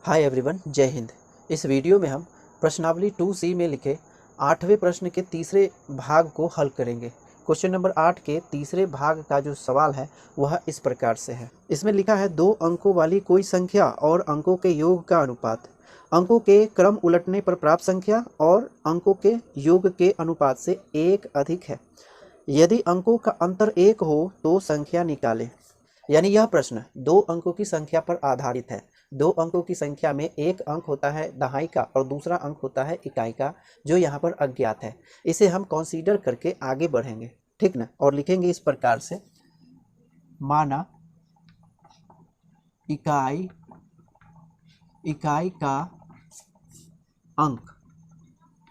Hi everyone, जय हिंद। इस video में हम प्रश्नावली 2C में लिखे 8वें प्रश्न के तीसरे भाग को हल करेंगे। क्वेश्चन नंबर 8 के तीसरे भाग का जो सवाल है वह इस प्रकार से है। इसमें लिखा है 2 अंकों वाली कोई संख्या और अंकों के योग का अनुपात अंकों के क्रम उलटने पर प्राप्त संख्या और अंकों के योग के अनुपात से 1 अधिक है। यदि अंकों का अंतर 1 हो तो संख्या निकालें। यानी यह प्रश्न 2 अंकों की संख्या पर आधारित है। 2 अंकों की संख्या में एक अंक होता है दहाई का और दूसरा अंक होता है इकाई का, जो यहाँ पर अज्ञात है। इसे हम कंसीडर करके आगे बढ़ेंगे, ठीक ना। और लिखेंगे इस प्रकार से, माना इकाई का अंक,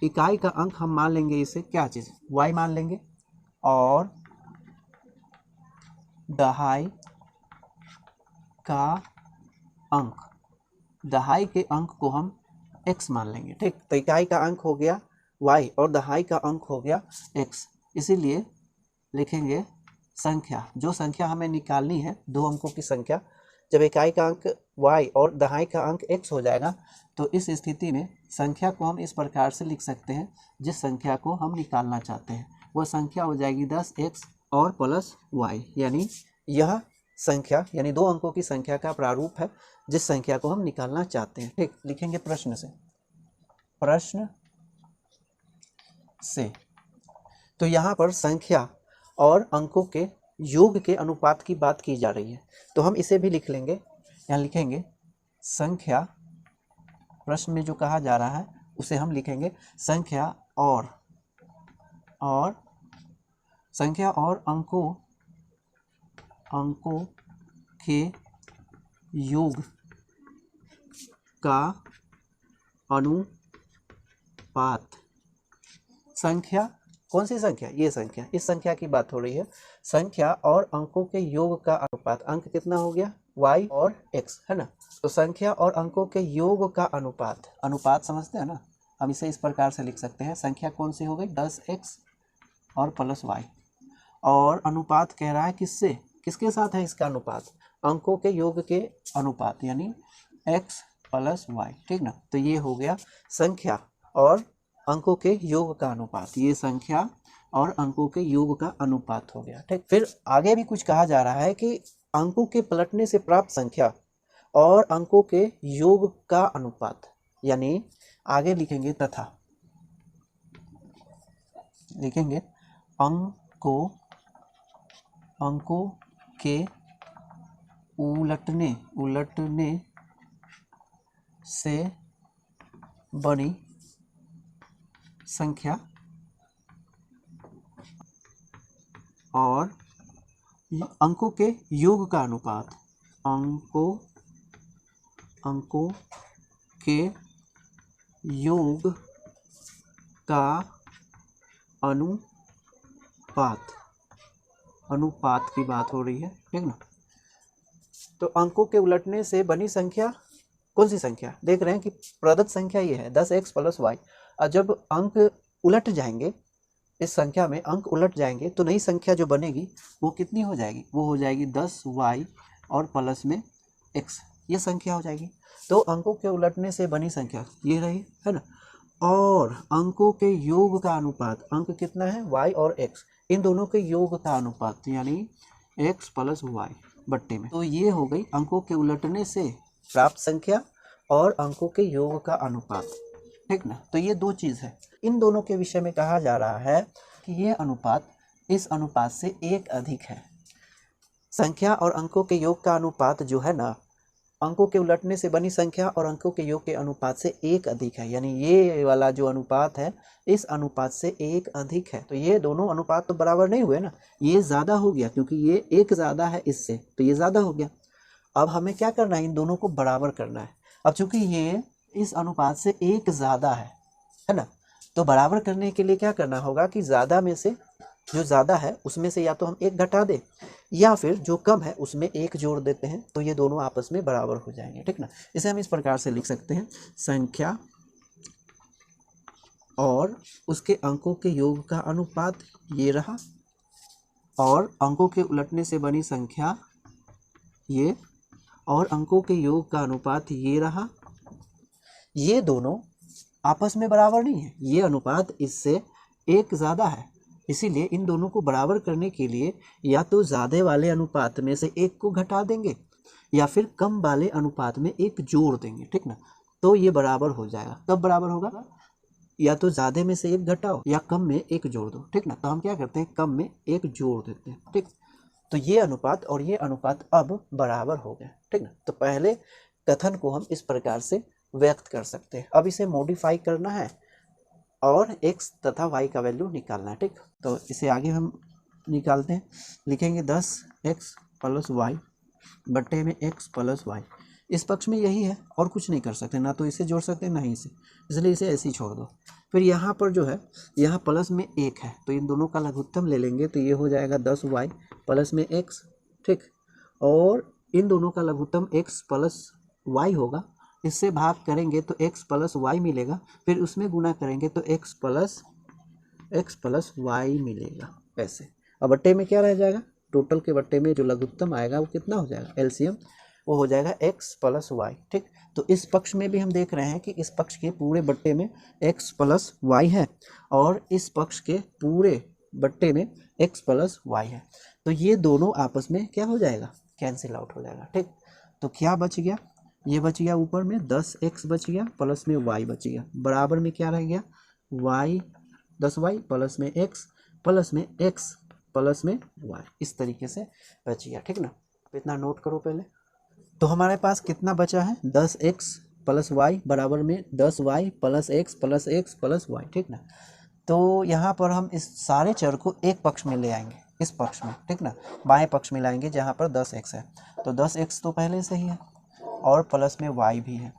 इकाई का अंक हम मान लेंगे इसे क्या चीज़, y मान लेंगे, और दहाई का अंक, दहाई के अंक को हम x मान लेंगे, ठीक। तो इकाई का अंक हो गया y और दहाई का अंक हो गया x। इसीलिए लिखेंगे संख्या, जो संख्या हमें निकालनी है 2 अंकों की संख्या, जब इकाई का अंक y और दहाई का अंक x हो जाएगा तो इस स्थिति में संख्या को हम इस प्रकार से लिख सकते हैं। जिस संख्या को हम निकालना चाहते हैं वह संख्या हो जाएगी 10x और प्लस y। यानी यह संख्या यानी 2 अंकों की संख्या का प्रारूप है जिस संख्या को हम निकालना चाहते हैं, ठीक। लिखेंगे प्रश्न से। तो यहाँ पर संख्या और अंकों के योग के अनुपात की बात की जा रही है, तो हम इसे भी लिख लेंगे। यहाँ लिखेंगे संख्या, प्रश्न में जो कहा जा रहा है उसे हम लिखेंगे संख्या और अंकों के योग का अनुपात। संख्या कौन सी संख्या, ये संख्या, इस संख्या की बात हो रही है। संख्या और अंकों के योग का अनुपात, अंक कितना हो गया y और x, है ना। तो संख्या और अंकों के योग का अनुपात, अनुपात समझते हैं ना, हम इसे इस प्रकार से लिख सकते हैं। संख्या कौन सी हो गई 10x और प्लस y, और अनुपात कह रहा है किससे, किसके साथ है इसका अनुपात, अंकों के योग के अनुपात, यानी x प्लस y, ठीक ना। तो ये हो गया संख्या और अंकों के योग का अनुपात, ये संख्या और अंकों के योग का अनुपात हो गया, ठीक। फिर आगे भी कुछ कहा जा रहा है कि अंकों के पलटने से प्राप्त संख्या और अंकों के योग का अनुपात, यानी आगे लिखेंगे तथा, लिखेंगे अंकों के उलटने से बनी संख्या और अंकों के योग का अनुपात, अंकों के योग का अनुपात की बात हो रही है, ठीक ना। तो अंकों के उलटने से बनी संख्या, कौन सी संख्या, देख रहे हैं कि प्रदत्त संख्या ये है 10x प्लस y, और जब अंक उलट जाएंगे, इस संख्या में अंक उलट जाएंगे तो नई संख्या जो बनेगी वो कितनी हो जाएगी, वो हो जाएगी 10y और प्लस में x, ये संख्या हो जाएगी। तो अंकों के उलटने से बनी संख्या ये रही, है ना। और अंकों के योग का अनुपात, अंक कितना है y और x, इन दोनों के योग का अनुपात, यानी x प्लस y बट्टे में। तो ये हो गई अंकों के उलटने से प्राप्त संख्या और अंकों के योग का अनुपात, ठीक ना। तो ये 2 चीज़ है। इन दोनों के विषय में कहा जा रहा है कि ये अनुपात इस अनुपात से 1 अधिक है। संख्या और अंकों के योग का अनुपात जो है ना, अंकों के उलटने से बनी संख्या और अंकों के योग के अनुपात से 1 अधिक है, यानी ये वाला जो अनुपात है इस अनुपात से 1 अधिक है। तो ये दोनों अनुपात तो बराबर नहीं हुए ना, ये ज़्यादा हो गया क्योंकि ये 1 ज़्यादा है इससे, तो ये ज़्यादा हो गया। अब हमें क्या करना है, इन दोनों को बराबर करना है। अब चूंकि ये इस अनुपात से 1 ज़्यादा है ना, तो बराबर करने के लिए क्या करना होगा कि ज़्यादा में से जो ज़्यादा है उसमें से या तो हम 1 घटा दें या फिर जो कम है उसमें 1 जोड़ देते हैं, तो ये दोनों आपस में बराबर हो जाएंगे, ठीक ना। इसे हम इस प्रकार से लिख सकते हैं, संख्या और उसके अंकों के योग का अनुपात ये रहा, और अंकों के उलटने से बनी संख्या ये, और अंकों के योग का अनुपात ये रहा, ये दोनों आपस में बराबर नहीं है, ये अनुपात इससे एक ज़्यादा है, इसीलिए इन दोनों को बराबर करने के लिए या तो ज़्यादा वाले अनुपात में से एक को घटा देंगे या फिर कम वाले अनुपात में एक जोड़ देंगे, ठीक ना। तो ये बराबर हो जाएगा। कब बराबर होगा? या तो ज़्यादा में से एक घटाओ या कम में एक जोड़ दो, ठीक ना। तो हम क्या करते हैं, कम में एक जोड़ देते हैं, ठीक। तो ये अनुपात और ये अनुपात अब बराबर हो गए, ठीक ना। तो पहले कथन को हम इस प्रकार से व्यक्त कर सकते हैं। अब इसे मॉडिफाई करना है और x तथा y का वैल्यू निकालना है, ठीक। तो इसे आगे हम निकालते हैं, लिखेंगे 10x प्लस वाई बट्टे में x प्लस वाई। इस पक्ष में यही है और कुछ नहीं कर सकते, ना तो इसे जोड़ सकते ना ही इसे, इसलिए इसे ऐसे ही छोड़ दो। फिर यहाँ पर जो है, यहाँ प्लस में 1 है तो इन दोनों का लघुत्तम ले लेंगे, तो ये हो जाएगा 10y प्लस में x, ठीक। और इन दोनों का लघुत्तम x प्लस वाई होगा, इससे भाग करेंगे तो x प्लस वाई मिलेगा, फिर उसमें गुना करेंगे तो x प्लस वाई मिलेगा ऐसे। अब बट्टे में क्या रह जाएगा, टोटल के बट्टे में जो लघुत्तम आएगा वो कितना हो जाएगा, एलसीएम, वो हो जाएगा x प्लस वाई, ठीक। तो इस पक्ष में भी हम देख रहे हैं कि इस पक्ष के पूरे बट्टे में x प्लस वाई है और इस पक्ष के पूरे बट्टे में x प्लस वाई है। तो ये दोनों आपस में क्या हो जाएगा, कैंसिल आउट हो जाएगा, ठीक। तो क्या बच गया, ये बच गया ऊपर में 10x बच गया प्लस में y बच गया, बराबर में क्या रह गया, y 10y प्लस में x प्लस में x प्लस में y, इस तरीके से बच गया, ठीक ना। तो इतना नोट करो पहले। तो हमारे पास कितना बचा है, 10x प्लस वाई बराबर में 10y plus x plus x plus y, ठीक ना। तो यहाँ पर हम इस सारे चर को एक पक्ष में ले आएंगे, इस पक्ष में, ठीक ना, बाएं पक्ष में लाएंगे जहाँ पर 10x है। तो 10x तो पहले से ही है और प्लस में y भी है,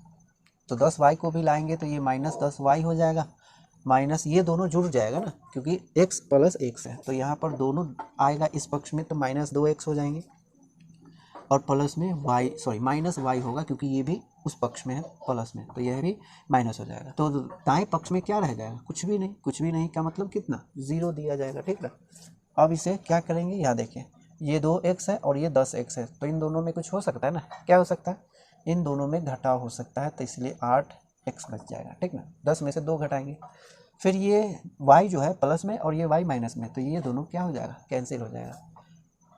तो 10y को भी लाएंगे तो ये माइनस 10y हो जाएगा, माइनस ये दोनों जुड़ जाएगा ना, क्योंकि x प्लस x है, तो यहाँ पर दोनों आएगा इस पक्ष में, तो माइनस 2x हो जाएंगे और प्लस में माइनस y होगा, क्योंकि ये भी उस पक्ष में है प्लस में, तो यह भी माइनस हो जाएगा। तो दाएं पक्ष में क्या रह जाएगा, कुछ भी नहीं, कुछ भी नहीं का मतलब कितना, 0 दिया जाएगा, ठीक है। अब इसे क्या करेंगे, यहाँ देखिए ये 2x है और ये 10x है, तो इन दोनों में कुछ हो सकता है ना, क्या हो सकता है, इन दोनों में घटाव हो सकता है, तो इसलिए 8x बच जाएगा, ठीक ना। 10 में से 2 घटाएंगे, फिर ये y जो है प्लस में और ये y माइनस में, तो ये दोनों क्या हो जाएगा, कैंसिल हो जाएगा।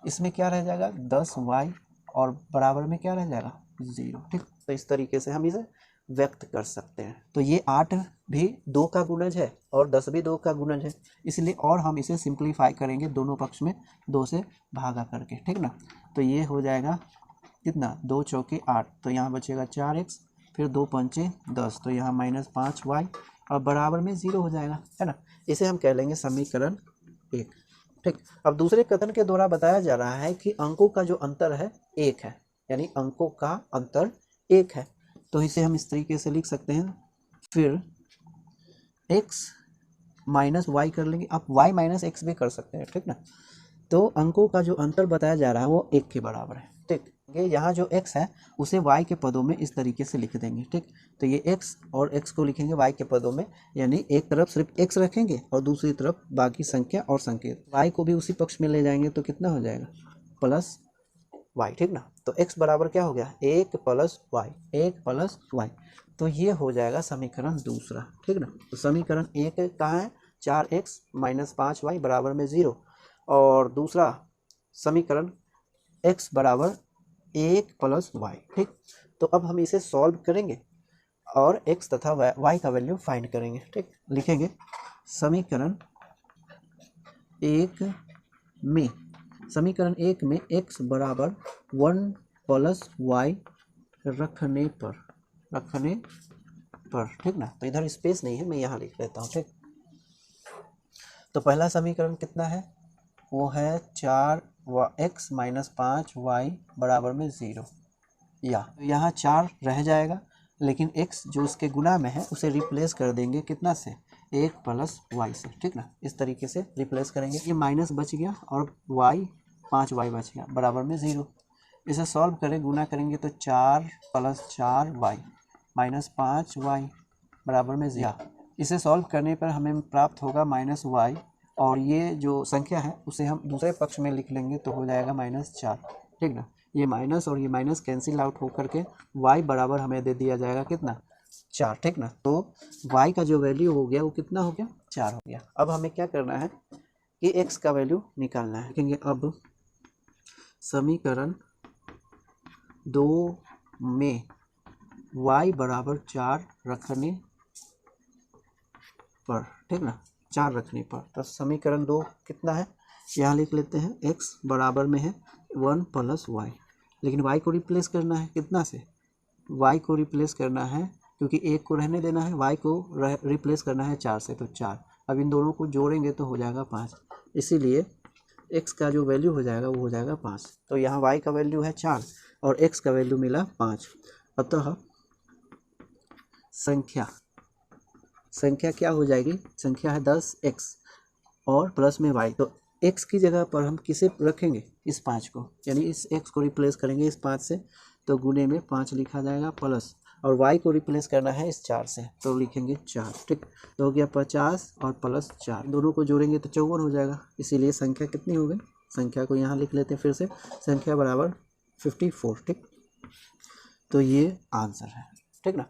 इसमें क्या रह जाएगा, 10y और बराबर में क्या रह जाएगा, 0, ठीक। तो इस तरीके से हम इसे व्यक्त कर सकते हैं। तो ये 8 भी 2 का गुणज है और 10 भी 2 का गुणज है, इसलिए और हम इसे सिंप्लीफाई करेंगे दोनों पक्ष में 2 से भागा करके, ठीक ना। तो ये हो जाएगा कितना, 2 चौके 8, तो यहाँ बचेगा 4x, फिर 2 पंचे 10, तो यहाँ माइनस 5y और बराबर में 0 हो जाएगा, है ना। इसे हम कह लेंगे समीकरण 1, ठीक। अब दूसरे कथन के द्वारा बताया जा रहा है कि अंकों का जो अंतर है 1 है, यानी अंकों का अंतर 1 है, तो इसे हम इस तरीके से लिख सकते हैं, फिर x माइनस वाई कर लेंगे, आप y माइनस एक्स भी कर सकते हैं, ठीक ना। तो अंकों का जो अंतर बताया जा रहा है वो 1 के बराबर है, ठीक। यहाँ जो x है उसे y के पदों में इस तरीके से लिख देंगे, ठीक। तो ये x और x को लिखेंगे y के पदों में, यानी एक तरफ सिर्फ x रखेंगे और दूसरी तरफ बाकी संख्या और संकेत, y को भी उसी पक्ष में ले जाएंगे तो कितना हो जाएगा, प्लस y, ठीक ना। तो x बराबर क्या हो गया, 1 प्लस y, तो ये हो जाएगा समीकरण दूसरा, ठीक ना। तो समीकरण 1 कहाँ है, 4x माइनस 5y बराबर में 0, और दूसरा समीकरण x बराबर 1 प्लस y, ठीक। तो अब हम इसे सॉल्व करेंगे और x तथा y का वैल्यू फाइंड करेंगे, ठीक। लिखेंगे समीकरण 1 में x बराबर 1 प्लस y रखने पर, ठीक ना। तो इधर स्पेस नहीं है, मैं यहाँ लिख लेता हूँ, ठीक। तो पहला समीकरण कितना है, वो है 4x माइनस 5y बराबर में 0, या यहाँ 4 रह जाएगा, लेकिन x जो उसके गुना में है उसे रिप्लेस कर देंगे कितना से, 1 प्लस y से, ठीक ना। इस तरीके से रिप्लेस करेंगे, ये माइनस बच गया और y 5y बच गया बराबर में 0। इसे सॉल्व करें, गुना करेंगे तो 4 प्लस 4y माइनस 5y बराबर में 0। इसे सॉल्व करने पर हमें प्राप्त होगा माइनस y, और ये जो संख्या है उसे हम दूसरे पक्ष में लिख लेंगे तो हो जाएगा -4, ठीक ना। ये माइनस और ये माइनस कैंसिल आउट होकर के y बराबर हमें दे दिया जाएगा कितना, 4, ठीक ना। तो y का जो वैल्यू हो गया वो कितना हो गया, 4 हो गया। अब हमें क्या करना है कि x का वैल्यू निकालना है। देखेंगे अब समीकरण 2 में y बराबर 4 रखने पर, ठीक ना, 4 रखने पर, तो समीकरण 2 कितना है, यहाँ लिख लेते हैं x बराबर में है 1 प्लस y, लेकिन y को रिप्लेस करना है कितना से, y को रिप्लेस करना है क्योंकि एक को रहने देना है, y को रिप्लेस करना है 4 से, तो 4। अब इन दोनों को जोड़ेंगे तो हो जाएगा 5, इसीलिए x का जो वैल्यू हो जाएगा वो हो जाएगा 5। तो यहाँ y का वैल्यू है 4 और x का वैल्यू मिला 5। अतः संख्या क्या हो जाएगी, संख्या है 10x और प्लस में y, तो x की जगह पर हम किसे रखेंगे, इस 5 को, यानी इस x को रिप्लेस करेंगे इस 5 से, तो गुने में 5 लिखा जाएगा प्लस, और y को रिप्लेस करना है इस 4 से, तो लिखेंगे 4, ठीक। तो हो गया 50 और प्लस 4, दोनों को जोड़ेंगे तो 54 हो जाएगा। इसीलिए संख्या कितनी हो गई, संख्या को यहाँ लिख लेते हैं फिर से, संख्या बराबर 54, ठीक। तो ये आंसर है, ठीक ना।